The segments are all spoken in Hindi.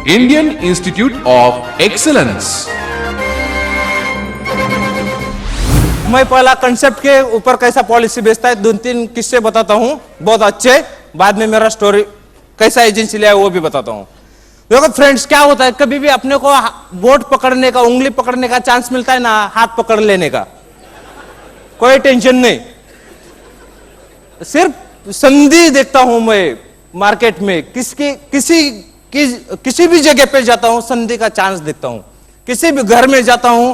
Indian institute of excellence. मैं पहला कंसेप्ट के ऊपर कैसा पॉलिसी बेचता है 2-3 किस्से बताता हूं बहुत अच्छे, बाद में मेरा स्टोरी कैसा एजेंसी लिया है वो भी बताता हूं। देखो फ्रेंड्स, क्या होता है, कभी भी अपने को बोट पकड़ने का, उंगली पकड़ने का चांस मिलता है ना, हाथ पकड़ लेने का कोई टेंशन नहीं। सिर्फ संधि देखता हूं मैं मार्केट में, किसी भी जगह पे जाता हूं संधि का चांस देखता हूं, किसी भी घर में जाता हूं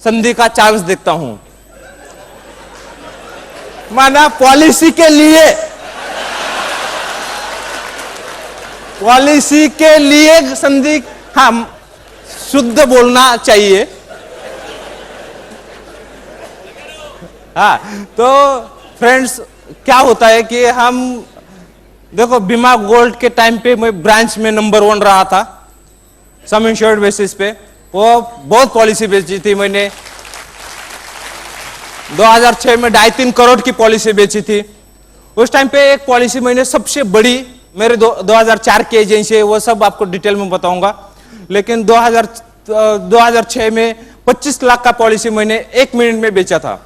संधि का चांस देखता हूं। माना पॉलिसी के लिए संधि, हम शुद्ध बोलना चाहिए। हाँ, तो फ्रेंड्स क्या होता है कि हम देखो, बीमा गोल्ड के टाइम पे मैं ब्रांच में नंबर 1 रहा था सम इंश्योर्ड बेसिस पे। वो बहुत पॉलिसी बेची थी मैंने। 2006 में 2.5-3 करोड़ की पॉलिसी बेची थी। उस टाइम पे एक पॉलिसी मैंने सबसे बड़ी, मेरे 2004 की एजेंसी है, वो सब आपको डिटेल में बताऊंगा, लेकिन 2006 में 25 लाख का पॉलिसी मैंने 1 मिनट में बेचा था।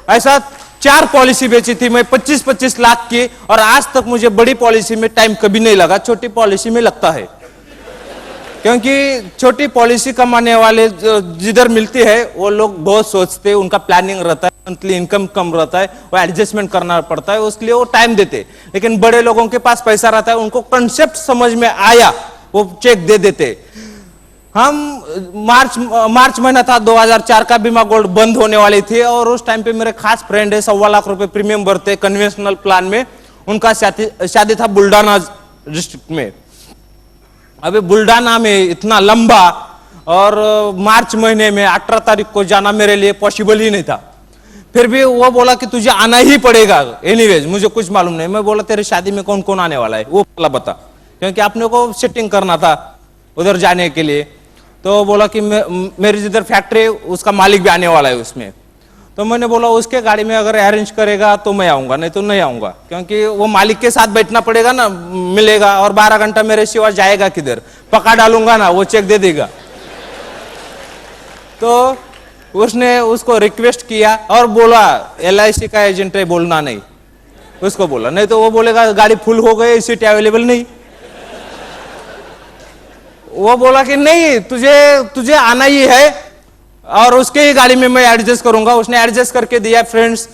ऐसा 4 पॉलिसी बेची थी मैं 25-25 लाख की, और आज तक मुझे बड़ी पॉलिसी में टाइम कभी नहीं लगा, छोटी पॉलिसी में लगता है। क्योंकि छोटी पॉलिसी कमाने वाले जिधर मिलती है वो लोग बहुत सोचते हैं, उनका प्लानिंग रहता है, मंथली इनकम कम रहता है, वो एडजस्टमेंट करना पड़ता है, उसके लिए वो टाइम देते। लेकिन बड़े लोगों के पास पैसा रहता है, उनको कंसेप्ट समझ में आया, वो चेक दे देते। हम मार्च महीना था 2004 का, बीमा गोल्ड बंद होने वाली थी, और उस टाइम पे मेरे खास फ्रेंड है, 1.25 लाख रुपए प्रीमियम भरते कन्वेंशनल प्लान में। उनका शादी था बुल्डाना डिस्ट्रिक्ट में। अभी बुल्डाना में इतना लंबा, और मार्च महीने में 18 तारीख को जाना मेरे लिए पॉसिबल ही नहीं था। फिर भी वो बोला कि तुझे आना ही पड़ेगा एनीवेज। मुझे कुछ मालूम नहीं। मैं बोला तेरी शादी में कौन कौन आने वाला है वो पहला बता, क्योंकि आपने को सेटिंग करना था उधर जाने के लिए। तो बोला कि मेरी जिधर फैक्ट्री है उसका मालिक भी आने वाला है उसमें। तो मैंने बोला उसके गाड़ी में अगर अरेंज करेगा तो मैं आऊंगा, नहीं तो नहीं आऊंगा, क्योंकि वो मालिक के साथ बैठना पड़ेगा ना, मिलेगा, और 12 घंटा मेरे सिवा जाएगा किधर, पका डालूंगा ना, वो चेक दे देगा। तो उसने उसको रिक्वेस्ट किया और बोला LIC का एजेंट है, बोलना नहीं उसको बोला, नहीं तो वो बोलेगा गाड़ी फुल हो गई, सीट अवेलेबल नहीं। वो बोला कि नहीं, तुझे आना ही है, और उसके ही गाड़ी में मैं एडजस्ट करूंगा। उसने एडजस्ट करके दिया फ्रेंड्स,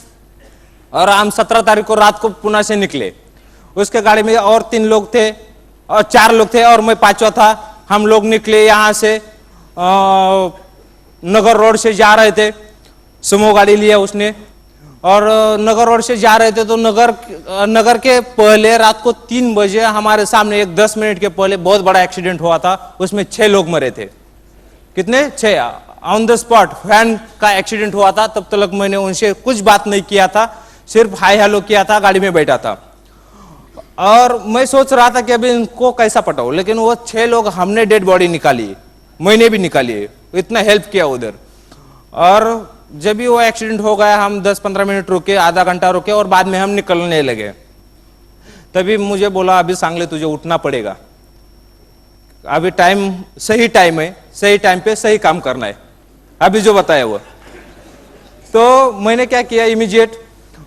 और हम 17 तारीख को रात को पुणे से निकले। उसके गाड़ी में और 3 लोग थे, और 4 लोग थे, और मैं 5वां था। हम लोग निकले यहां से, नगर रोड से जा रहे थे, सुमो गाड़ी लिया उसने, और नगर रोड से जा रहे थे। तो नगर के पहले रात को 3 बजे हमारे सामने, एक 10 मिनट के पहले बहुत बड़ा एक्सीडेंट हुआ था। उसमें 6 लोग मरे थे। कितने? 6 ऑन द स्पॉट। फैन का एक्सीडेंट हुआ था। तब तक मैंने उनसे कुछ बात नहीं किया था, सिर्फ हाय हेलो किया था, गाड़ी में बैठा था। और मैं सोच रहा था कि अभी इनको कैसा पटाऊं, लेकिन वो 6 लोग, हमने डेड बॉडी निकाली, मैंने भी निकाली, इतना हेल्प किया उधर। और जब भी वो एक्सीडेंट हो गया, हम 10-15 मिनट रुके, आधा घंटा रुके, और बाद में हम निकलने लगे। तभी मुझे बोला अभी सांगले तुझे उठना पड़ेगा, अभी टाइम सही टाइम है, सही टाइम पे सही काम करना है, अभी जो बताया वो। तो मैंने क्या किया, इमीडिएट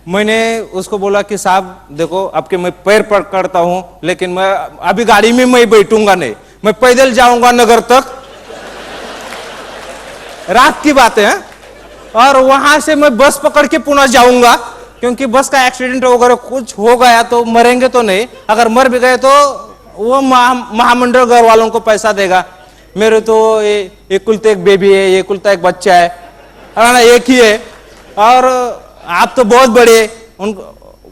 मैंने उसको बोला कि साहब देखो, आपके मैं पैर पकड़ता हूं, लेकिन मैं अभी गाड़ी में मैं बैठूंगा नहीं, मैं पैदल जाऊंगा नगर तक, रात की बात है, और वहां से मैं बस पकड़ के पुणे जाऊंगा, क्योंकि बस का एक्सीडेंट वगैरह कुछ हो गया तो मरेंगे तो नहीं, अगर मर भी गए तो वो महामंडल घर वालों को पैसा देगा। मेरे तो एक कुल तो एक बेबी है, एक कुल तो एक बच्चा है, एक ही है, और आप तो बहुत बड़े,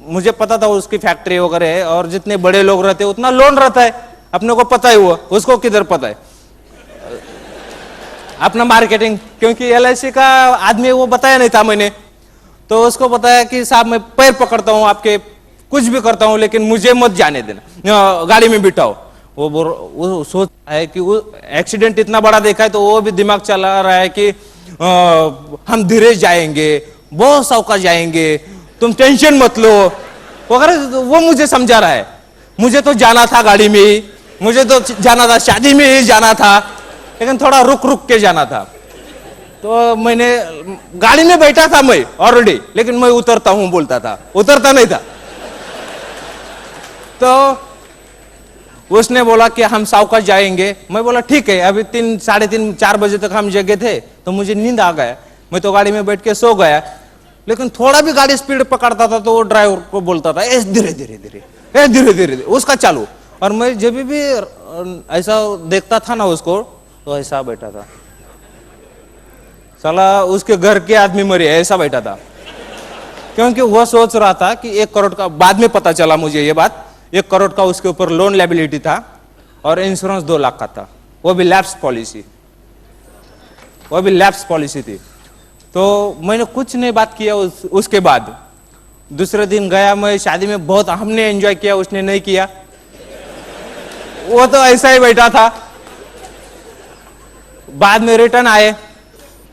मुझे पता था उसकी फैक्ट्री वगैरह है, और जितने बड़े लोग रहते हैं उतना लोन रहता है, अपने को पता ही हुआ, उसको किधर पता है अपना मार्केटिंग, क्योंकि LIC का आदमी वो बताया नहीं था मैंने। तो उसको बताया कि साहब मैं पैर पकड़ता हूं आपके, कुछ भी करता हूं, लेकिन मुझे मत जाने देना, गाड़ी में बिठाओ। वो सोच रहा है कि वो एक्सीडेंट इतना बड़ा देखा है, तो वो भी दिमाग चला रहा है कि हम धीरे जाएंगे, बहुत सावकाश जाएंगे, तुम टेंशन मत लो वगैरह। वो मुझे समझा रहा है, मुझे तो जाना था गाड़ी में ही, मुझे तो जाना था, शादी में ही जाना था, लेकिन थोड़ा रुक रुक के जाना था। तो मैंने गाड़ी में बैठा था मैं ऑलरेडी, लेकिन मैं उतरता हूं बोलता था, उतरता नहीं था। तो उसने बोला कि हम सावकाश जाएंगे। मैं बोला ठीक है। अभी 3, साढ़े 3, 4 बजे तक हम जगे थे, तो मुझे नींद आ गया। मैं तो गाड़ी में बैठ के सो गया। लेकिन थोड़ा भी गाड़ी स्पीड पकड़ता था तो वो ड्राइवर को बोलता था ए धीरे धीरे धीरे, ए धीरे धीरे, उसका चालू। और मैं जब भी ऐसा देखता था ना उसको, तो ऐसा बैठा था, साला उसके घर के आदमी मरे, ऐसा बैठा था। क्योंकि वह सोच रहा था कि 1 करोड़ का, बाद में पता चला मुझे ये बात, 1 करोड़ का उसके ऊपर लोन लायबिलिटी था और इंश्योरेंस 2 लाख का था, वो भी लैप्स पॉलिसी, वो भी लैप्स पॉलिसी थी। तो मैंने कुछ नहीं बात किया। उसके बाद दूसरे दिन गया मैं शादी में, बहुत हमने एंजॉय किया, उसने नहीं किया। वो तो ऐसा ही बैठा था। बाद में रिटर्न आए,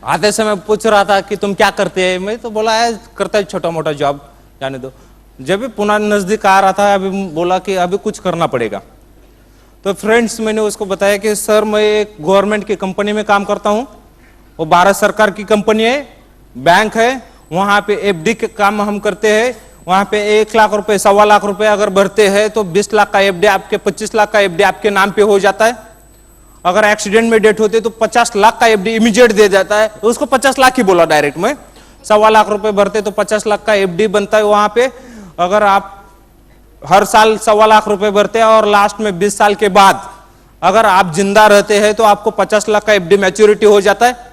आते समय पूछ रहा था कि तुम क्या करते हैं। मैं तो बोला है करता है छोटा मोटा जॉब, जाने दो। जब भी पुणे नजदीक आ रहा था, अभी बोला कि अभी कुछ करना पड़ेगा। तो फ्रेंड्स, मैंने उसको बताया कि सर मैं एक गवर्नमेंट की कंपनी में काम करता हूं, वो भारत सरकार की कंपनी है, बैंक है, वहां पे एफडी के काम हम करते हैं। वहां पे 1 लाख रुपए, 1.25 लाख रुपए अगर भरते हैं तो 20 लाख का एफडी आपके, 25 लाख का एफडी आपके नाम पे हो जाता है। अगर एक्सीडेंट में डेथ होती है तो 50 लाख का एफडी इमीडिएट दे जाता है। उसको 50 लाख ही बोला डायरेक्ट में, 1.25 लाख रुपए भरते तो 50 लाख का एफडी बनता है वहां पे। अगर आप हर साल 1.25 लाख रुपए भरते हैं और लास्ट में 20 साल के बाद अगर आप जिंदा रहते हैं तो आपको 50 लाख का एफडी मैच्योरिटी हो जाता है।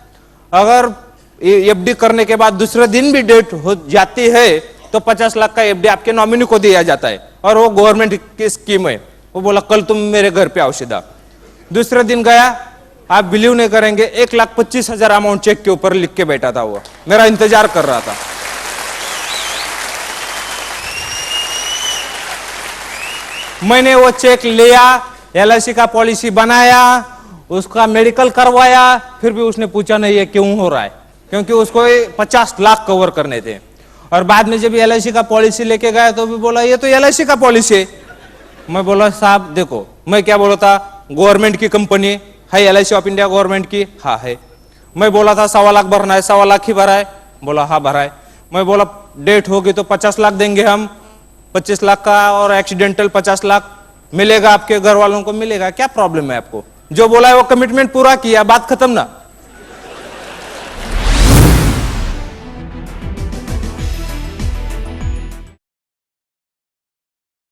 अगर एफडी करने के बाद दूसरे दिन भी डेट हो जाती है तो 50 लाख का एफडी आपके नॉमिनी को दिया जाता है, और वो गवर्नमेंट की स्कीम है। वो बोला कल तुम मेरे घर पे आओ सीधा। दूसरे दिन गया, आप बिलीव नहीं करेंगे, 1,25,000 अमाउंट चेक के ऊपर लिख के बैठा था। वो मेरा इंतजार कर रहा था। मैंने वो चेक लिया, एलआईसी का पॉलिसी बनाया, उसका मेडिकल करवाया, फिर भी उसने पूछा नहीं ये क्यों हो रहा है, क्योंकि उसको 50 लाख कवर करने थे। और बाद में जब एलआईसी का पॉलिसी लेके गया तो भी बोला ये तो एलआईसी का पॉलिसी है। मैं बोला साहब देखो, मैं क्या बोला था, गवर्नमेंट की कंपनी है, एलआईसी ऑफ इंडिया गवर्नमेंट की, हाँ है। मैं बोला था 1.25 लाख भरना है, 1.25 लाख ही भरा है, बोला हाँ भरा है। मैं बोला डेट होगी तो 50 लाख देंगे हम, 25 लाख का और एक्सीडेंटल 50 लाख मिलेगा, आपके घर वालों को मिलेगा, क्या प्रॉब्लम है आपको। जो बोला है वो कमिटमेंट पूरा किया, बात खत्म ना।